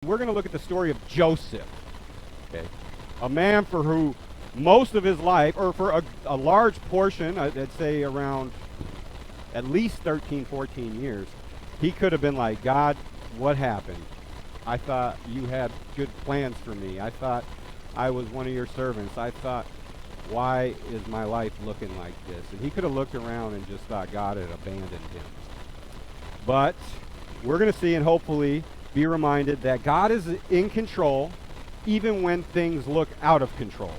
We're going to look at the story of Joseph, okay? A man for who most of his life, or for a large portion, I'd say around at least 13, 14 years, he could have been like, God, what happened? I thought you had good plans for me. I thought I was one of your servants. I thought, why is my life looking like this? And he could have looked around and just thought God had abandoned him. But we're going to see and hopefully be reminded that God is in control even when things look out of control.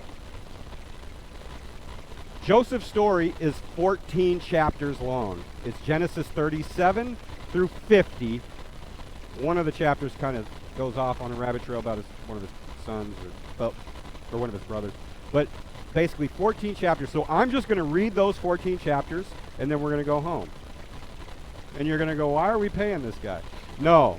Joseph's story is 14 chapters long. It's Genesis 37 through 50. One of the chapters kind of goes off on a rabbit trail about one of his sons or one of his brothers. But basically 14 chapters. So I'm just going to read those 14 chapters, and then we're going to go home. And you're going to go, why are we paying this guy? No.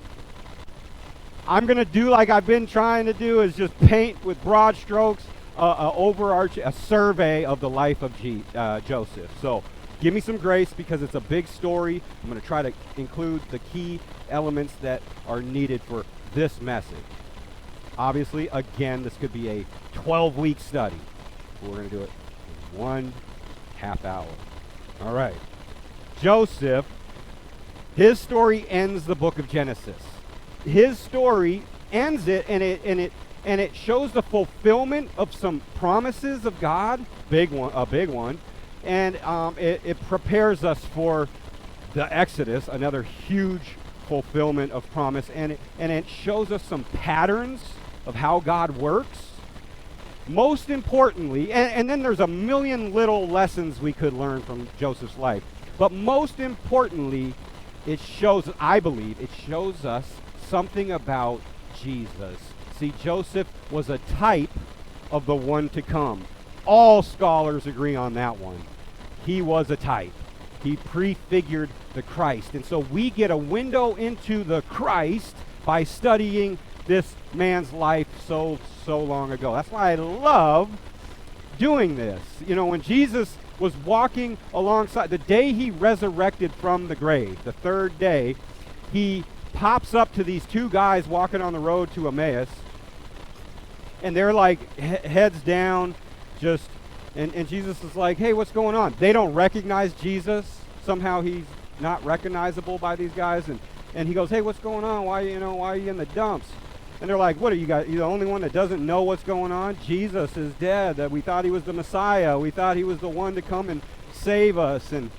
I'm going to do like I've been trying to do, is just paint with broad strokes a survey of the life of Joseph. So give me some grace because it's a big story. I'm going to try to include the key elements that are needed for this message. Obviously, again, this could be a 12-week study. We're going to do it in 1.5 hour. All right. Joseph, his story ends the book of Genesis. His story ends it, and it shows the fulfillment of some promises of God, a big one, and it prepares us for the Exodus, another huge fulfillment of promise, and it shows us some patterns of how God works. Most importantly, and then there's a million little lessons we could learn from Joseph's life, but most importantly, I believe it shows us something about Jesus. See, Joseph was a type of the one to come. All scholars agree on that one. He was a type. He prefigured the Christ. And so we get a window into the Christ by studying this man's life so long ago. That's why I love doing this. You know, when Jesus was walking alongside, the day he resurrected from the grave, the third day, he pops up to these two guys walking on the road to Emmaus, and they're like heads down, and Jesus is like, hey, what's going on? They don't recognize Jesus. Somehow he's not recognizable by these guys, and he goes, hey, what's going on? Why are you in the dumps? And they're like, what are you guys? You're the only one that doesn't know what's going on? Jesus is dead. That we thought he was the Messiah. We thought he was the one to come and save us. And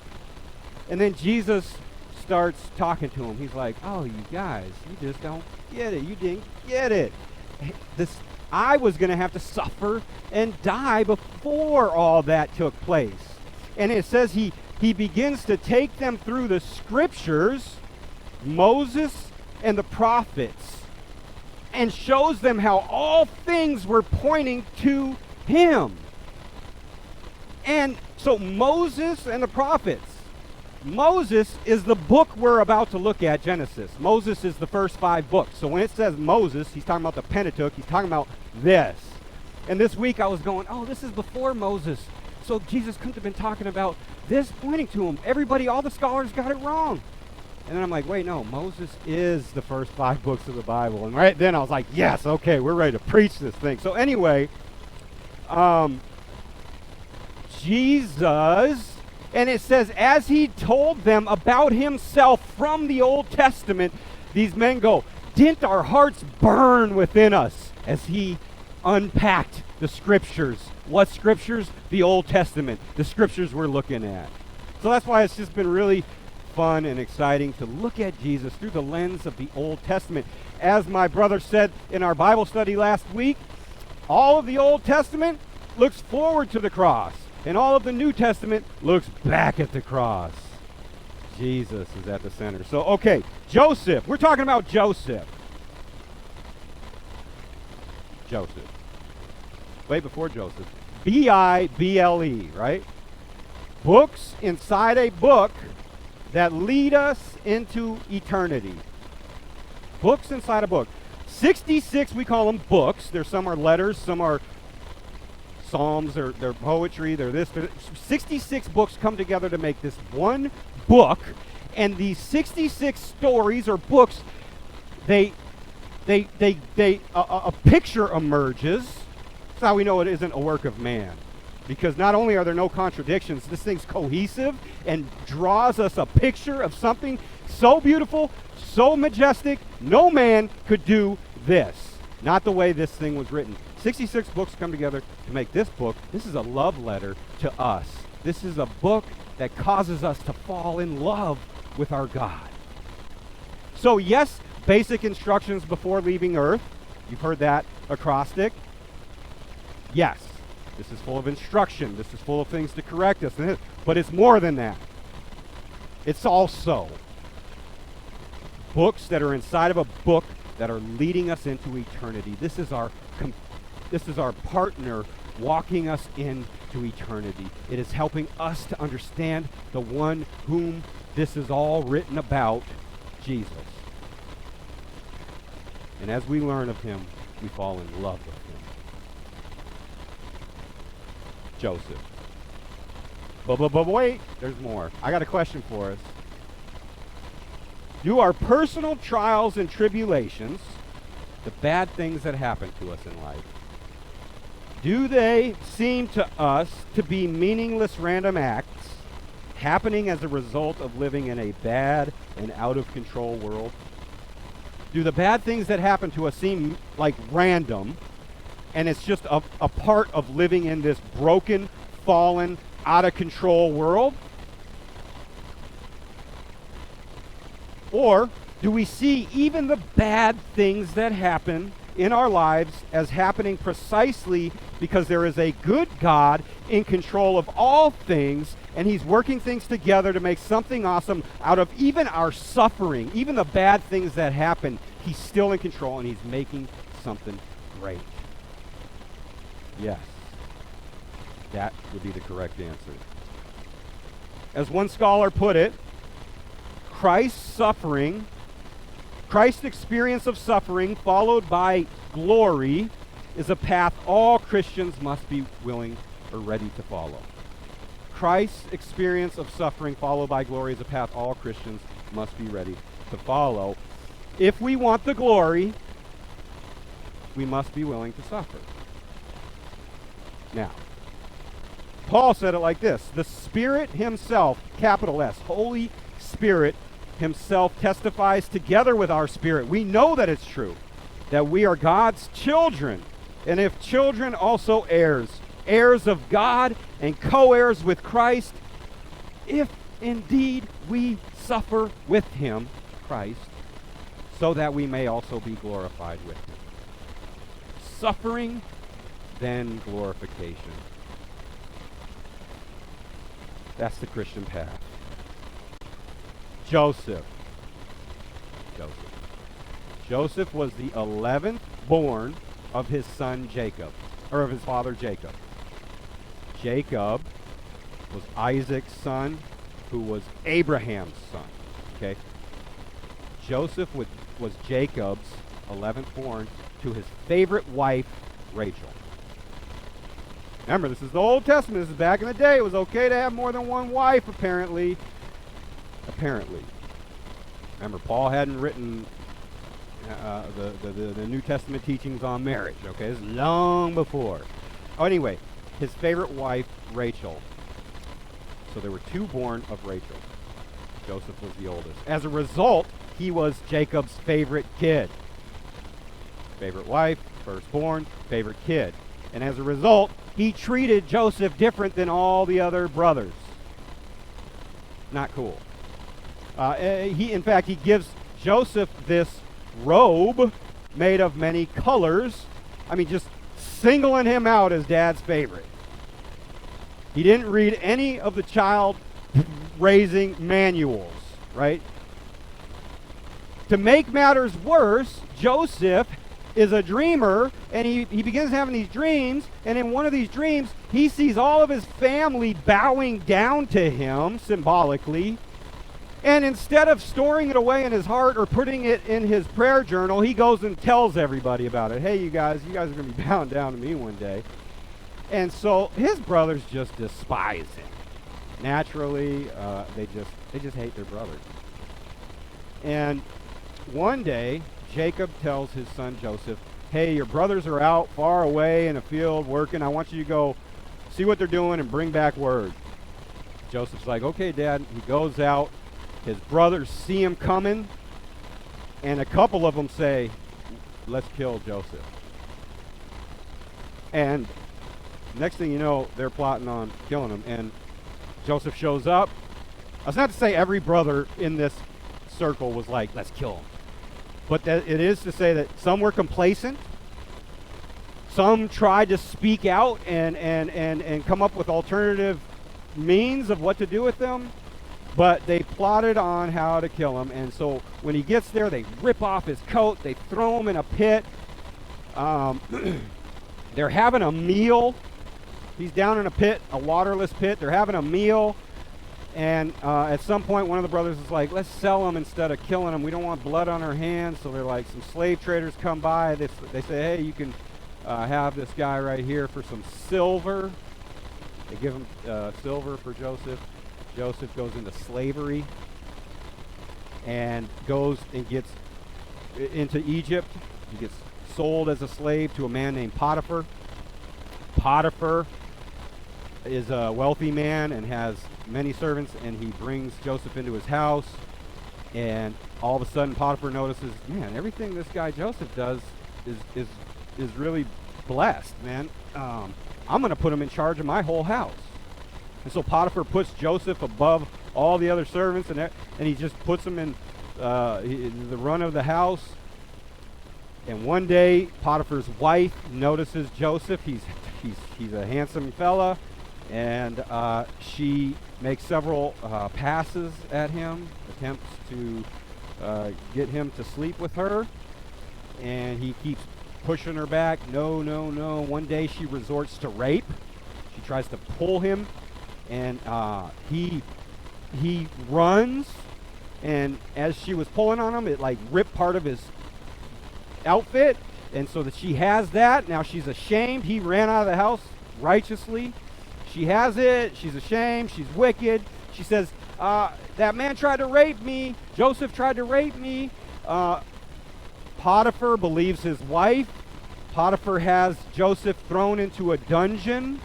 then Jesus starts talking to him. He's like, oh, you guys, you just don't get it. You didn't get it. I was going to have to suffer and die before all that took place. And it says he begins to take them through the scriptures, Moses and the prophets, and shows them how all things were pointing to him. And so Moses and the prophets. Moses is the book we're about to look at, Genesis. Moses is the first 5 books. So when it says Moses, he's talking about the Pentateuch. He's talking about this. And this week I was going, oh, this is before Moses. So Jesus couldn't have been talking about this pointing to him. Everybody, all the scholars got it wrong. And then I'm like, wait, no, Moses is the first 5 books of the Bible. And right then I was like, yes, okay, we're ready to preach this thing. So anyway, Jesus, and it says, as he told them about himself from the Old Testament, these men go, didn't our hearts burn within us as he unpacked the scriptures? What scriptures? The Old Testament, the scriptures we're looking at. So that's why it's just been really fun and exciting to look at Jesus through the lens of the Old Testament. As my brother said in our Bible study last week, all of the Old Testament looks forward to the cross, and all of the New Testament looks back at the cross. Jesus is at the center. So, okay, Joseph. We're talking about Joseph. Joseph. Wait, before Joseph. B-I-B-L-E, right? Books inside a book that lead us into eternity. Books inside a book. 66, we call them books. Some are letters, some are psalms, they're poetry, they're this. 66 books come together to make this one book, and these 66 stories or books, they a picture emerges. That's how we know it isn't a work of man. Because not only are there no contradictions, this thing's cohesive and draws us a picture of something so beautiful, so majestic, no man could do this. Not the way this thing was written. 66 books come together to make this book. This is a love letter to us. This is a book that causes us to fall in love with our God. So yes, basic instructions before leaving Earth. You've heard that acrostic. Yes, this is full of instruction. This is full of things to correct us. But it's more than that. It's also books that are inside of a book that are leading us into eternity. This is our partner walking us into eternity. It is helping us to understand the one whom this is all written about, Jesus. And as we learn of him, we fall in love with him. Joseph. But wait, there's more. I got a question for us. Do our personal trials and tribulations, the bad things that happen to us in life, do they seem to us to be meaningless random acts happening as a result of living in a bad and out of control world? Do the bad things that happen to us seem like random, and it's just a part of living in this broken, fallen, out of control world? Or do we see even the bad things that happen in our lives as happening precisely because there is a good God in control of all things, and he's working things together to make something awesome out of even our suffering, even the bad things that happen? He's still in control, and he's making something great. Yes, that would be the correct answer. As one scholar put it, Christ's experience of suffering followed by glory is a path all Christians must be willing or ready to follow. Christ's experience of suffering followed by glory is a path all Christians must be ready to follow. If we want the glory, we must be willing to suffer. Now, Paul said it like this: the Spirit himself, capital S, Holy Spirit himself testifies together with our spirit. We know that it's true, that we are God's children, and if children, also heirs, heirs of God and co-heirs with Christ, if indeed we suffer with him, Christ, so that we may also be glorified with him. Suffering, then glorification. That's the Christian path. Joseph was the 11th born of his son Jacob, or of his father Jacob. Jacob was Isaac's son, who was Abraham's son. Okay? Joseph was Jacob's 11th born to his favorite wife, Rachel. Remember, this is the Old Testament. This is back in the day. It was okay to have more than one wife, apparently. Remember, Paul hadn't written the New Testament teachings on marriage. Okay, this is long before. Oh, anyway, his favorite wife, Rachel. So there were two born of Rachel. Joseph was the oldest. As a result, he was Jacob's favorite kid. Favorite wife, firstborn, favorite kid. And as a result, he treated Joseph different than all the other brothers. Not cool. In fact, he gives Joseph this robe made of many colors. I mean, just singling him out as dad's favorite. He didn't read any of the child raising manuals, right? To make matters worse, Joseph is a dreamer, and he begins having these dreams, and in one of these dreams, he sees all of his family bowing down to him, symbolically, and instead of storing it away in his heart or putting it in his prayer journal, he goes and tells everybody about it. Hey, you guys are going to be bowing down to me one day. And so his brothers just despise him. Naturally, they just hate their brother. And one day, Jacob tells his son Joseph, hey, your brothers are out far away in a field working. I want you to go see what they're doing and bring back word. Joseph's like, okay, Dad. He goes out. His brothers see him coming, and a couple of them say, let's kill Joseph. And next thing you know, they're plotting on killing him. And Joseph shows up. That's not to say every brother in this circle was like, let's kill him. But it is to say that some were complacent. Some tried to speak out and come up with alternative means of what to do with them. But they plotted on how to kill him. And so when he gets there, they rip off his coat. They throw him in a pit. They're having a meal. He's down in a pit, a waterless pit. They're having a meal. And at some point, one of the brothers is like, let's sell him instead of killing him. We don't want blood on our hands. So they're like, some slave traders come by. They say, hey, you can have this guy right here for some silver. They give him silver for Joseph. Joseph goes into slavery and goes and gets into Egypt. He gets sold as a slave to a man named Potiphar. Potiphar is a wealthy man and has many servants, and he brings Joseph into his house. And all of a sudden, Potiphar notices, man, everything this guy Joseph does is really blessed, man. I'm going to put him in charge of my whole house. And so Potiphar puts Joseph above all the other servants, and he just puts him in the run of the house. And one day, Potiphar's wife notices Joseph. He's a handsome fella, and she makes several passes at him, attempts to get him to sleep with her, and he keeps pushing her back. No, no, no. One day she resorts to rape. She tries to pull him, and he runs, and as she was pulling on him, it like ripped part of his outfit, and so that she has that. Now she's ashamed. He ran out of the house righteously. She has it. She's ashamed. She's wicked. She says, that man tried to rape me. Joseph tried to rape me. Potiphar believes his wife. Potiphar has Joseph thrown into a dungeon,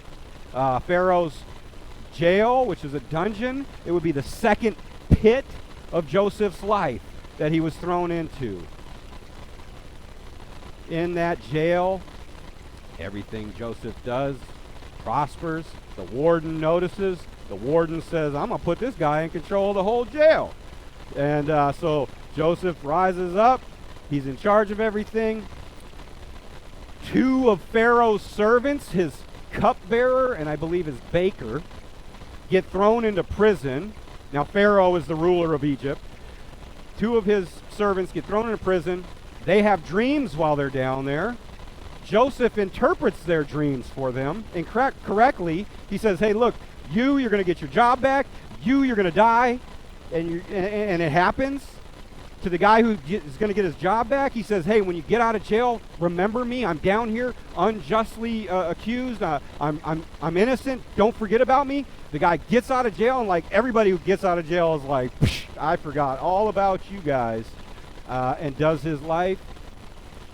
Pharaoh's jail, which is a dungeon. It would be the second pit of Joseph's life that he was thrown into. In that jail, everything Joseph does prospers. The warden notices. The warden says, I'm going to put this guy in control of the whole jail. And so Joseph rises up. He's in charge of everything. Two of Pharaoh's servants, his cupbearer and I believe his baker, get thrown into prison. Now Pharaoh is the ruler of Egypt. Two of his servants get thrown into prison. They have dreams while they're down there. Joseph interprets their dreams for them, and correctly, he says, hey, look, you're going to get your job back. You're going to die. And it happens. To the guy who is going to get his job back, he says, hey, when you get out of jail, remember me. I'm down here unjustly accused. I'm innocent. Don't forget about me. The guy gets out of jail, and like everybody who gets out of jail is like, I forgot all about you guys, and does his life.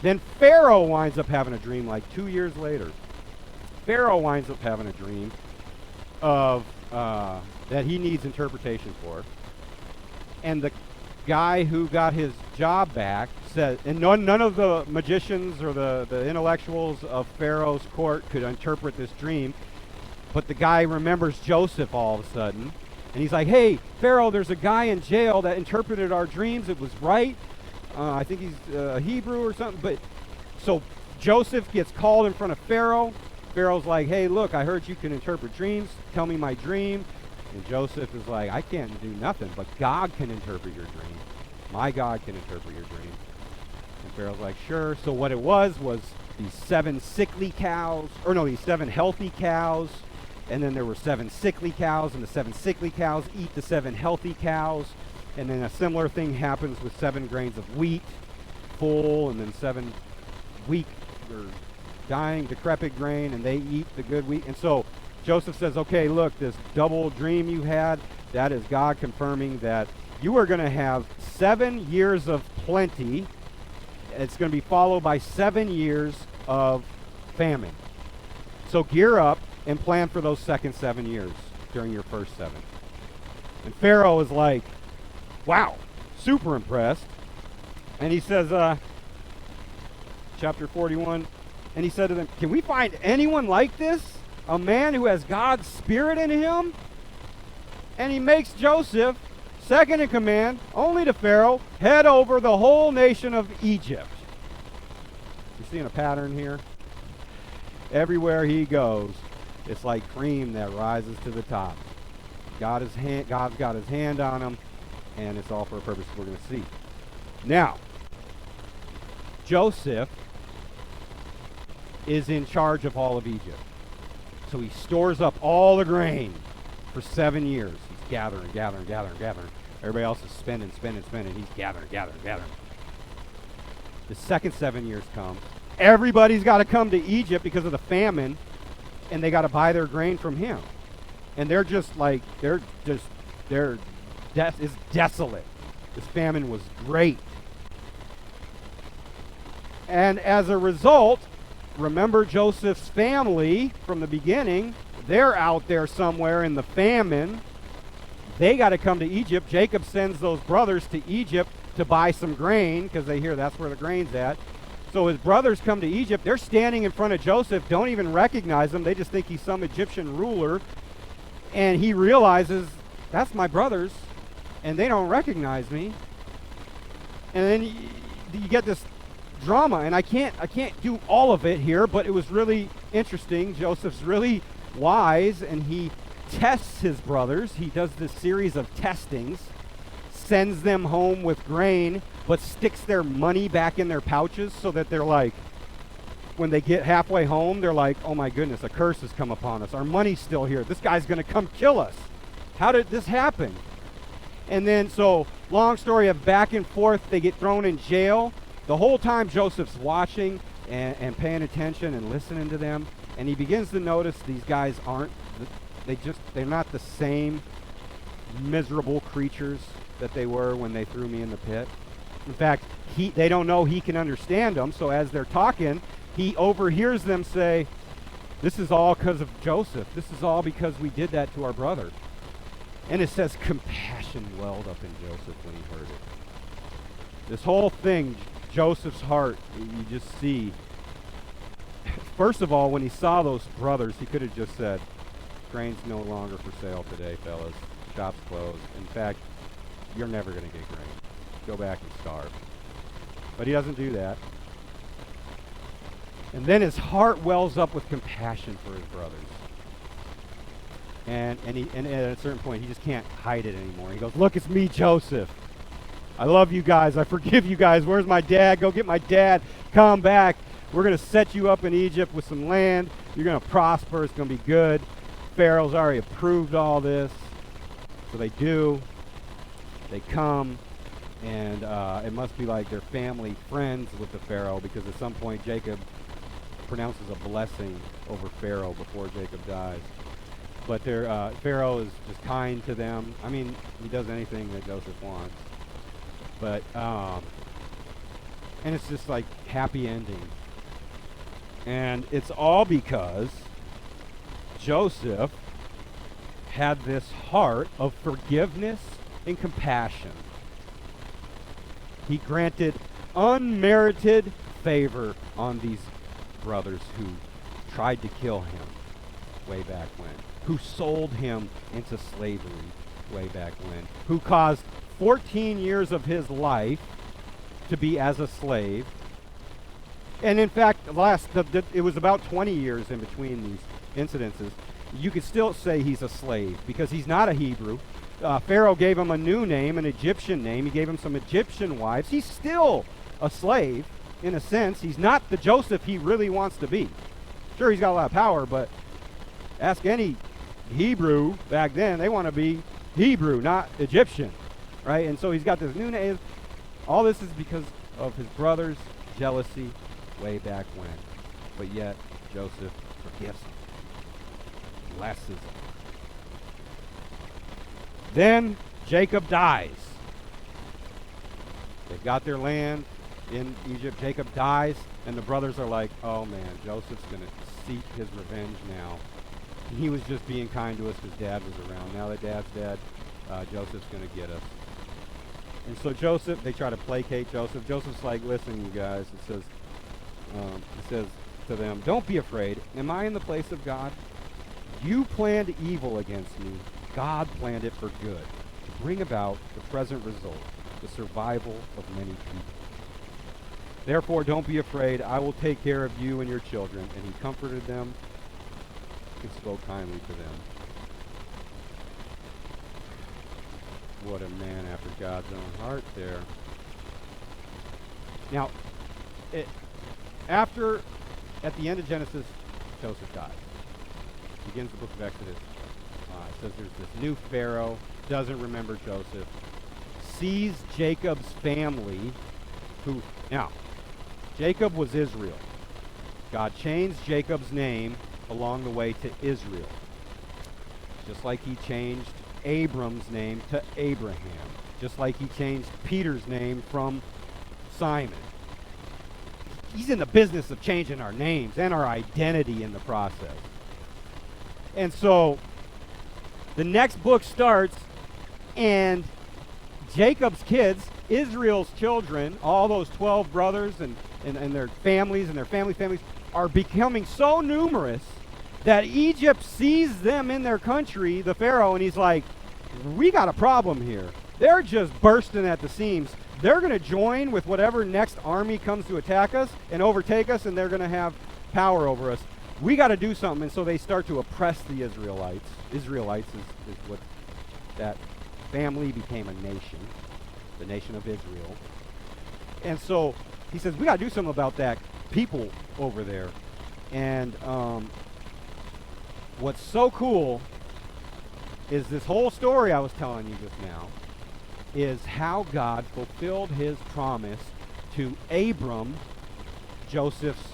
Then Pharaoh winds up having a dream like 2 years later. Pharaoh winds up having a dream of that he needs interpretation for. And the guy who got his job back said, and none of the magicians or the intellectuals of Pharaoh's court could interpret this dream, but the guy remembers Joseph all of a sudden, and he's like, hey, Pharaoh, there's a guy in jail that interpreted our dreams. It was right. I think he's Hebrew or something. But so Joseph gets called in front of Pharaoh. Pharaoh's like, hey, look, I heard you can interpret dreams. Tell me my dream. And Joseph is like, I can't do nothing, but God can interpret your dream. My God can interpret your dream. And Pharaoh's like, sure. So what it was these 7 sickly cows, or no, these 7 healthy cows. And then there were 7 sickly cows, and the 7 sickly cows eat the 7 healthy cows. And then a similar thing happens with 7 grains of wheat, full, and then 7 weak or dying, decrepit grain, and they eat the good wheat. And so Joseph says, okay, look, this double dream you had, that is God confirming that you are going to have 7 years of plenty, it's going to be followed by 7 years of famine. So gear up and plan for those second 7 years during your first 7. And Pharaoh is like, wow, super impressed. And he says, chapter 41, and he said to them, can we find anyone like this? A man who has God's Spirit in him? And he makes Joseph second in command, only to Pharaoh, head over the whole nation of Egypt. You seeing a pattern here? Everywhere he goes, it's like cream that rises to the top. God's got his hand on him, and it's all for a purpose we're going to see. Now, Joseph is in charge of all of Egypt. So he stores up all the grain for 7 years. He's gathering. Everybody else is spending. He's gathering. The second 7 years come. Everybody's got to come to Egypt because of the famine, and they got to buy their grain from him. And they're just like, it's desolate. This famine was great. And as a result, remember Joseph's family from the beginning. They're out there somewhere in the famine. They got to come to Egypt. Jacob sends those brothers to Egypt to buy some grain because they hear that's where the grain's at. So his brothers come to Egypt. They're standing in front of Joseph, don't even recognize him. They just think he's some Egyptian ruler. And he realizes, that's my brothers, and they don't recognize me. And then you get this drama, and I can't do all of it here, but it was really interesting. Joseph's really wise, and he tests his brothers. He does this series of testings, sends them home with grain, but sticks their money back in their pouches so that they're like, when they get halfway home, they're like, oh my goodness, a curse has come upon us. Our money's still here. This guy's going to come kill us. How did this happen? And then, so, long story of back and forth, they get thrown in jail. The whole time Joseph's watching and paying attention and listening to them, and he begins to notice these guys they're not the same miserable creatures that they were when they threw me in the pit. In fact, they don't know he can understand them, so as they're talking, he overhears them say, this is all because of Joseph. This is all because we did that to our brother. And it says compassion welled up in Joseph when he heard it. This whole thing, Joseph's heart, you just see. First of all, when he saw those brothers, he could have just said, grain's no longer for sale today, fellas. Shop's closed. In fact, you're never going to get grain. Go back and starve. But he doesn't do that. And then his heart wells up with compassion for his brothers. And at a certain point, he just can't hide it anymore. He goes, look, it's me, Joseph. I love you guys. I forgive you guys. Where's my dad? Go get my dad. Come back. We're going to set you up in Egypt with some land. You're going to prosper. It's going to be good. Pharaoh's already approved all this. So they do. They come. And it must be like they're family friends with the Pharaoh, because at some point Jacob pronounces a blessing over Pharaoh before Jacob dies. But Pharaoh is just kind to them. I mean, he does anything that Joseph wants. But, and it's just like happy ending. And it's all because Joseph had this heart of forgiveness and compassion. He granted unmerited favor on these brothers who tried to kill him way back when, who sold him into slavery way back when, who caused 14 years of his life to be as a slave. And in fact, it was about 20 years in between these incidences. You could still say he's a slave because he's not a Hebrew. Pharaoh gave him a new name, an Egyptian name. He gave him some Egyptian wives. He's still a slave in a sense. He's not the Joseph he really wants to be. Sure, he's got a lot of power, but ask any Hebrew back then, they want to be Hebrew, not Egyptian, right? And so he's got this new name. All this is because of his brother's jealousy way back when. But yet, Joseph forgives him, blesses him. Then Jacob dies. They've got their land. in Egypt. Jacob dies, and the brothers are like, oh man, Joseph's going to seek his revenge now. He was just being kind to us because Dad was around. Now that Dad's dead, Joseph's going to get us. And so Joseph, they try to placate Joseph. Joseph's like, listen, you guys, it says to them, don't be afraid. Am I in the place of God? You planned evil against me. God planned it for good, to bring about the present result, the survival of many people. Therefore, don't be afraid. I will take care of you and your children. And he comforted them and spoke kindly to them. What a man after God's own heart there. Now, at the end of Genesis, Joseph dies. Begins the book of Exodus. It says there's this new Pharaoh, doesn't remember Joseph, sees Jacob's family, now, Jacob was Israel. God changed Jacob's name along the way to Israel, just like he changed Abram's name to Abraham, just like he changed Peter's name from Simon. He's in the business of changing our names and our identity in the process. And so the next book starts, and Jacob's kids, Israel's children, all those 12 brothers and their families and their families, are becoming so numerous that Egypt sees them in their country, the Pharaoh, and he's like, we got a problem here. They're just bursting at the seams. They're going to join with whatever next army comes to attack us and overtake us, and they're going to have power over us. We got to do something. And so they start to oppress the Israelites. Israelites is what that family became, a nation, the nation of Israel. And so he says, we got to do something about that people over there. And what's so cool is this whole story I was telling you just now is how God fulfilled his promise to Abram, Joseph's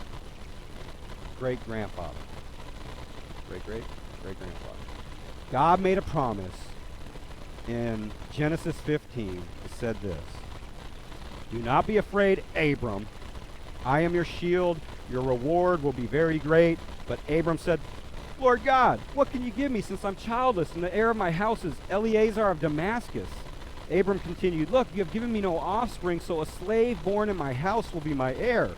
great-grandfather. Great-great-great-grandfather. God made a promise in Genesis 15. It said this, do not be afraid, Abram. I am your shield. Your reward will be very great. But Abram said, Lord God, what can you give me since I'm childless and the heir of my house is Eleazar of Damascus? Abram continued, look, you have given me no offspring, so a slave born in my house will be my heir.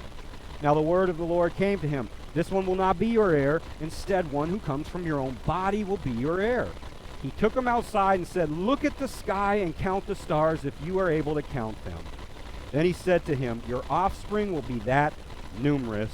Now the word of the Lord came to him, this one will not be your heir. Instead, one who comes from your own body will be your heir. He took him outside and said, look at the sky and count the stars if you are able to count them. Then he said to him, your offspring will be that numerous.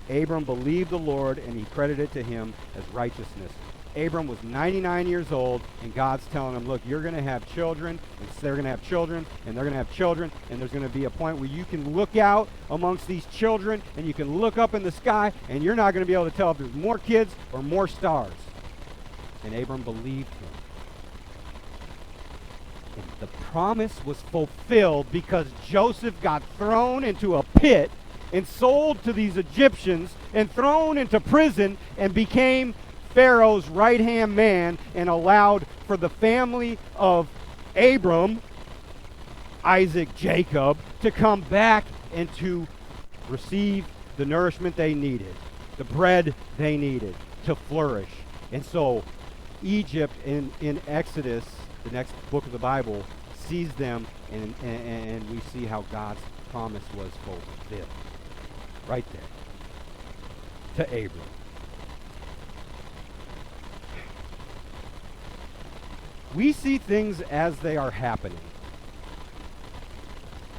Abram believed the Lord, and he credited to him as righteousness. Abram was 99 years old, and God's telling him, look, you're going to have children, and they're going to have children, and they're going to have children, and there's going to be a point where you can look out amongst these children, and you can look up in the sky, and you're not going to be able to tell if there's more kids or more stars. And Abram believed him. And the promise was fulfilled because Joseph got thrown into a pit and sold to these Egyptians and thrown into prison and became Pharaoh's right-hand man and allowed for the family of Abram, Isaac, Jacob, to come back and to receive the nourishment they needed, the bread they needed to flourish. And so Egypt in Exodus, the next book of the Bible, sees them, and we see how God's promise was fulfilled. Right there. To Abram. We see things as they are happening.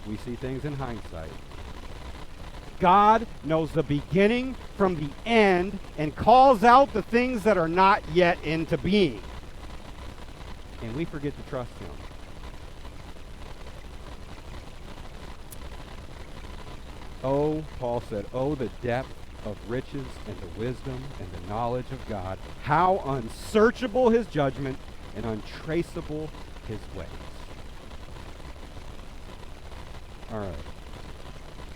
We see things in hindsight. God knows the beginning from the end and calls out the things that are not yet into being. And we forget to trust him. Oh, Paul said, oh, the depth of riches and the wisdom and the knowledge of God. How unsearchable his judgment and untraceable his ways. All right.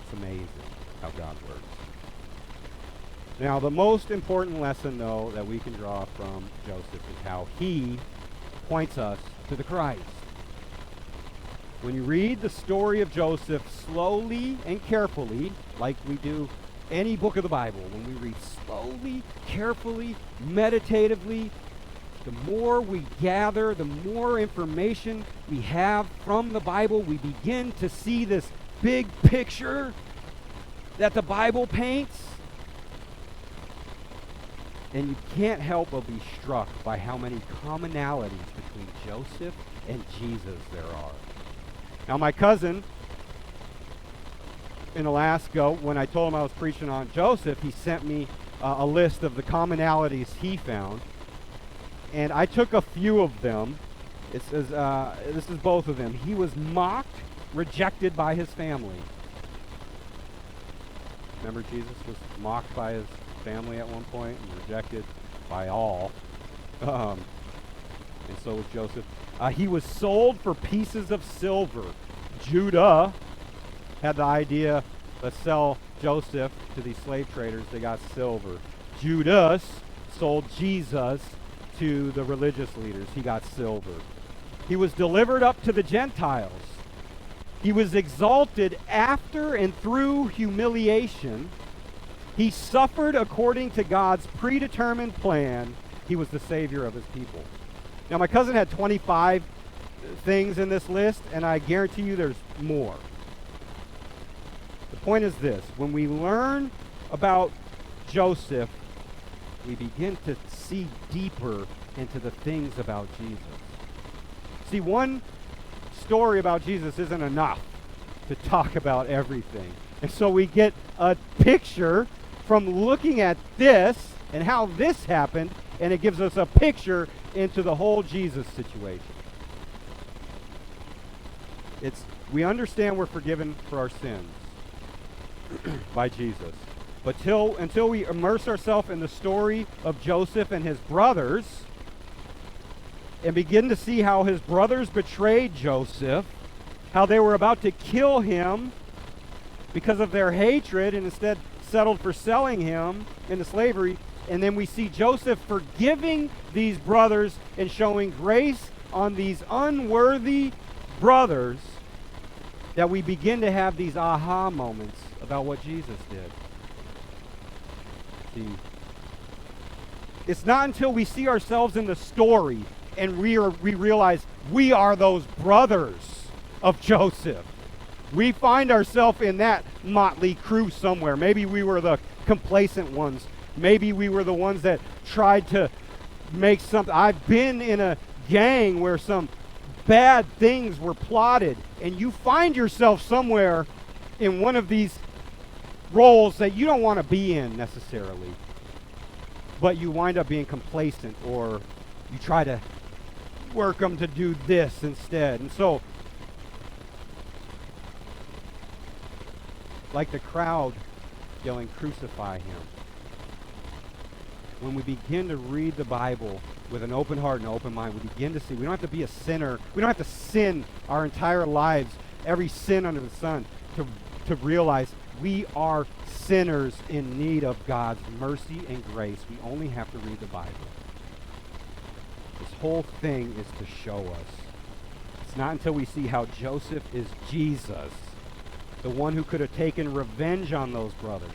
It's amazing how God works. Now, the most important lesson, though, that we can draw from Joseph is how he points us to the Christ. When you read the story of Joseph slowly and carefully, like we do any book of the Bible, when we read slowly, carefully, meditatively, the more we gather, the more information we have from the Bible, we begin to see this big picture that the Bible paints. And you can't help but be struck by how many commonalities between Joseph and Jesus there are. Now, my cousin in Alaska, when I told him I was preaching on Joseph, he sent me a list of the commonalities he found. And I took a few of them. It says, this is both of them. He was mocked, rejected by his family. Remember, Jesus was mocked by his family at one point and rejected by all. And so was Joseph. He was sold for pieces of silver. Judah had the idea, let's sell Joseph to these slave traders. They got silver. Judas sold Jesus to the religious leaders. He got silver. He was delivered up to the Gentiles. He was exalted after and through humiliation. He suffered according to God's predetermined plan. He was the Savior of his people. Now, my cousin had 25 things in this list, and I guarantee you there's more. The point is this. When we learn about Joseph, we begin to see deeper into the things about Jesus. See, one story about Jesus isn't enough to talk about everything. And so we get a picture from looking at this and how this happened, and it gives us a picture into the whole Jesus situation. We understand we're forgiven for our sins by Jesus. But until we immerse ourselves in the story of Joseph and his brothers and begin to see how his brothers betrayed Joseph, how they were about to kill him because of their hatred and instead settled for selling him into slavery, and then we see Joseph forgiving these brothers and showing grace on these unworthy brothers, that we begin to have these aha moments about what Jesus did. See, it's not until we see ourselves in the story and we realize we are those brothers of Joseph. We find ourselves in that motley crew somewhere. Maybe we were the complacent ones. Maybe we were the ones that tried to make something. I've been in a gang where some bad things were plotted, and you find yourself somewhere in one of these roles that you don't want to be in necessarily, but you wind up being complacent, or you try to work them to do this instead. And so, like the crowd yelling, "Crucify him," when we begin to read the Bible with an open heart and an open mind, we begin to see we don't have to be a sinner. We don't have to sin our entire lives, every sin under the sun, to realize we are sinners in need of God's mercy and grace. We only have to read the Bible. This whole thing is to show us. It's not until we see how Joseph is Jesus, the one who could have taken revenge on those brothers,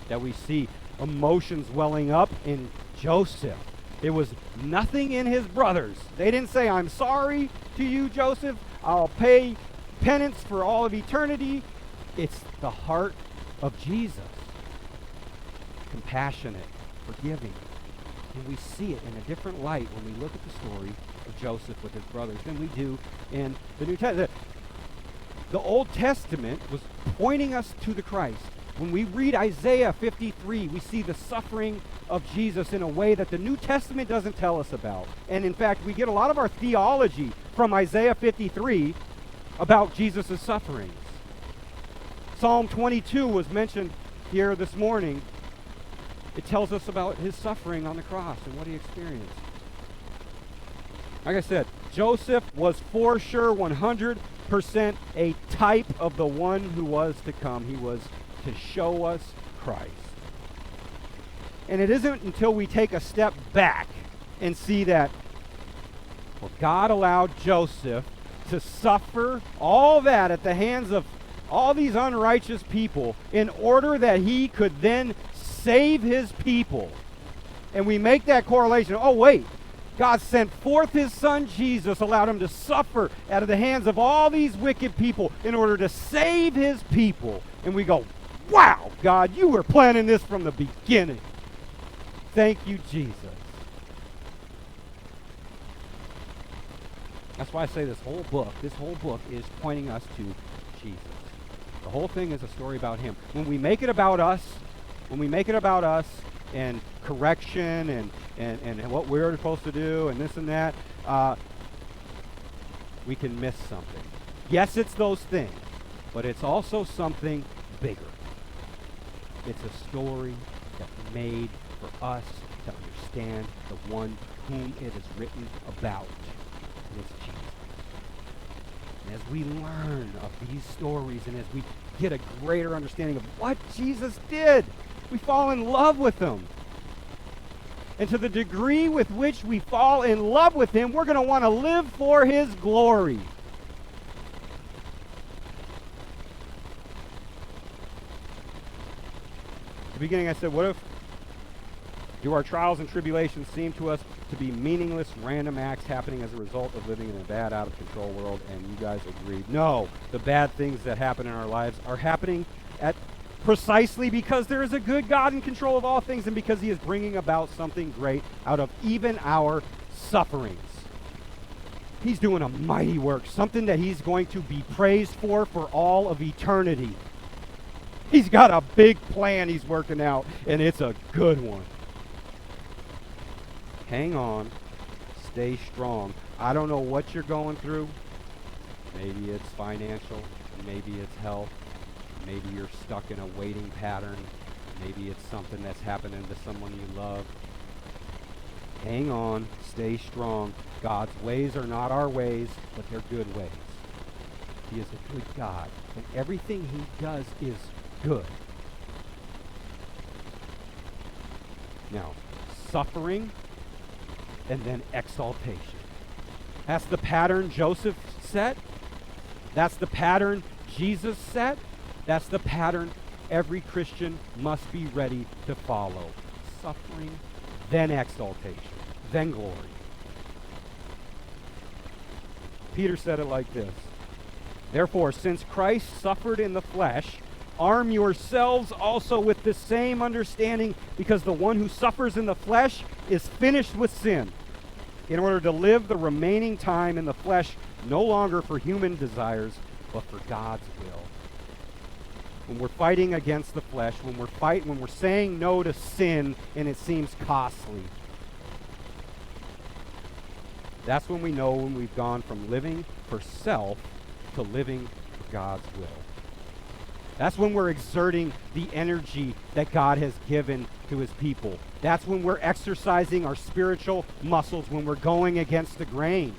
that we see emotions welling up in Joseph. It was nothing in his brothers. They didn't say, "I'm sorry to you, Joseph. I'll pay penance for all of eternity." It's the heart of Jesus. Compassionate, forgiving. And we see it in a different light when we look at the story of Joseph with his brothers than we do in the New Testament. The Old Testament was pointing us to the Christ. When we read Isaiah 53, we see the suffering of Jesus in a way that the New Testament doesn't tell us about. And in fact, we get a lot of our theology from Isaiah 53 about Jesus' sufferings. Psalm 22 was mentioned here this morning. It tells us about his suffering on the cross and what he experienced. Like I said, Joseph was for sure 100% a type of the one who was to come. He was to show us Christ. And it isn't until we take a step back and see that, well, God allowed Joseph to suffer all that at the hands of all these unrighteous people in order that he could then save his people. And we make that correlation. Oh, wait. God sent forth his son Jesus, allowed him to suffer out of the hands of all these wicked people in order to save his people. And we go, wow, God, you were planning this from the beginning. Thank you, Jesus. That's why I say this whole book is pointing us to Jesus. The whole thing is a story about him. When we make it about us, and correction and what we're supposed to do and this and that, we can miss something. Yes, it's those things, but it's also something bigger. It's a story that's made for us to understand the one whom it is written about, and it's Jesus. And as we learn of these stories and as we get a greater understanding of what Jesus did, we fall in love with him. And to the degree with which we fall in love with him, we're going to want to live for his glory. At the beginning I said, what if do our trials and tribulations seem to us to be meaningless, random acts happening as a result of living in a bad, out-of-control world? And you guys agreed. No, the bad things that happen in our lives are happening at precisely because there is a good God in control of all things and because he is bringing about something great out of even our sufferings. He's doing a mighty work, something that he's going to be praised for all of eternity. He's got a big plan he's working out, and it's a good one. Hang on. Stay strong. I don't know what you're going through. Maybe it's financial. Maybe it's health. Maybe you're stuck in a waiting pattern. Maybe it's something that's happening to someone you love. Hang on. Stay strong. God's ways are not our ways, but they're good ways. He is a good God, and everything he does is good. Now, suffering and then exaltation. That's the pattern Joseph set. That's the pattern Jesus set. That's the pattern every Christian must be ready to follow. Suffering, then exaltation, then glory. Peter said it like this. Therefore, since Christ suffered in the flesh, arm yourselves also with the same understanding, because the one who suffers in the flesh is finished with sin, in order to live the remaining time in the flesh no longer for human desires, but for God's will. When we're fighting against the flesh, when we're saying no to sin and it seems costly, that's when we know when we've gone from living for self to living for God's will. That's when we're exerting the energy that God has given to his people. That's when we're exercising our spiritual muscles, when we're going against the grain,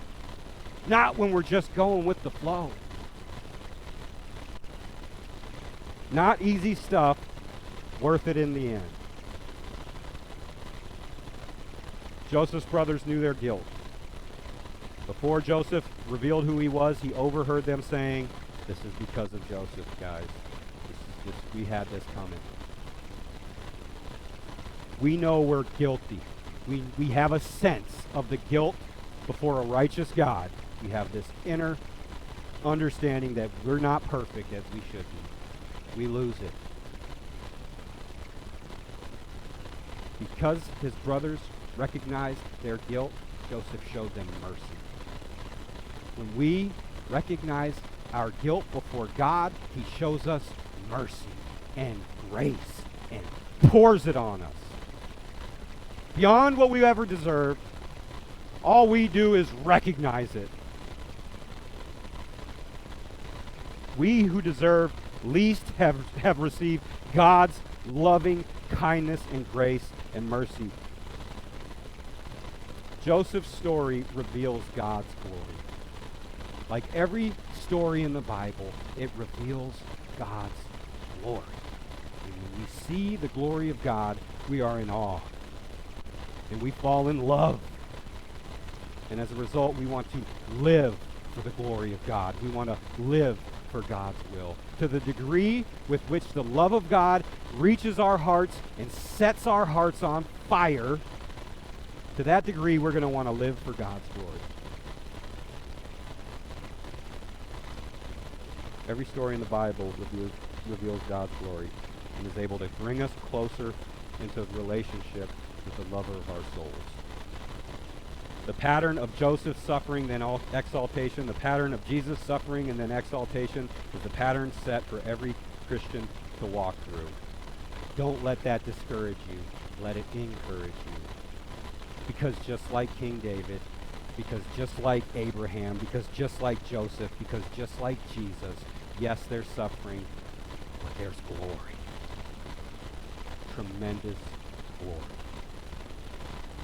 not when we're just going with the flow. Not easy stuff, worth it in the end. Joseph's brothers knew their guilt. Before Joseph revealed who he was, he overheard them saying, "This is because of Joseph, guys. We had this coming." We know we're guilty. We have a sense of the guilt before a righteous God. We have this inner understanding that we're not perfect as we should be. We lose it. Because his brothers recognized their guilt, Joseph showed them mercy. When we recognize our guilt before God, he shows us mercy and grace and pours it on us. Beyond what we ever deserved, all we do is recognize it. We who deserve least have received God's loving kindness and grace and mercy. Joseph's story reveals God's glory. Like every story in the Bible, it reveals God's glory. And when we see the glory of God, we are in awe. And we fall in love. And as a result, we want to live for the glory of God. We want to live for God's will. To the degree with which the love of God reaches our hearts and sets our hearts on fire, to that degree we're going to want to live for God's glory. Every story in the Bible reveals God's glory and is able to bring us closer into relationship with the lover of our souls. The pattern of Joseph's suffering, then exaltation, the pattern of Jesus' suffering and then exaltation is the pattern set for every Christian to walk through. Don't let that discourage you. Let it encourage you. Because just like King David, because just like Abraham, because just like Joseph, because just like Jesus, yes, there's suffering, but there's glory. Tremendous glory.